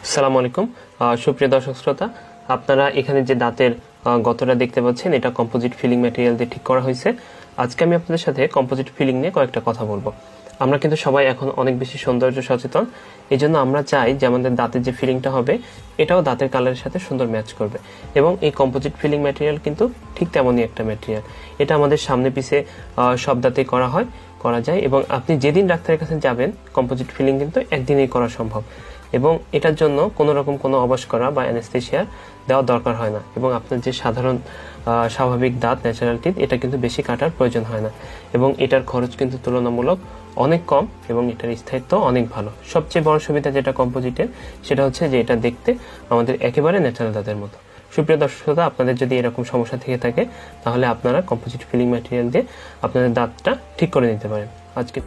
আসসালামু আলাইকুম। সুপ্রিয় দর্শক শ্রোতা, আপনারা এখানে যে দাঁতের গতটা দেখতে পাচ্ছেন, এটা কম্পোজিট ফিলিং ম্যাটেরিয়াল দিয়ে ঠিক করা হয়েছে। আজকে আমি আপনাদের সাথে কম্পোজিট ফিলিং নিয়ে কয়েকটা কথা বলবো। আমরা কিন্তু সবাই এখন অনেক বেশি সৌন্দর্য সচেতন, এই জন্য আমরা চাই যে আমাদের দাঁতের যে ফিলিংটা হবে এটাও দাঁতের কালারের সাথে সুন্দর ম্যাচ করবে। এবং এই কম্পোজিট ফিলিং ম্যাটেরিয়াল কিন্তু ঠিক তেমনই একটা ম্যাটেরিয়াল। এটা আমাদের সামনে পিছে সব দাঁতেই করা যায় এবং আপনি যেদিন ডাক্তারের কাছে যাবেন, কম্পোজিট ফিলিং কিন্তু একদিনেই করা সম্ভব এবং এটার জন্য কোনো রকম কোনো অবশ করা বা অ্যানেস্থেশিয়া দেওয়ার দরকার হয় না। এবং আপনার যে সাধারণ স্বাভাবিক দাঁত, ন্যাচারাল টিথ, এটা কিন্তু বেশি কাটার প্রয়োজন হয় না এবং এটার খরচ কিন্তু তুলনামূলক অনেক কম এবং এটার স্থায়িত্ব অনেক ভালো। সবচেয়ে বড় সুবিধা যেটা কম্পোজিটের, সেটা হচ্ছে যে এটা দেখতে আমাদের একেবারে ন্যাচারাল দাঁতের মতো। সুপ্রিয় দর্শক শ্রোতা, আপনাদের যদি এরকম সমস্যা থেকে থাকে তাহলে আপনারা কম্পোজিট ফিলিং ম্যাটেরিয়াল দিয়ে আপনাদের দাঁতটা ঠিক করে নিতে পারেন। আজকে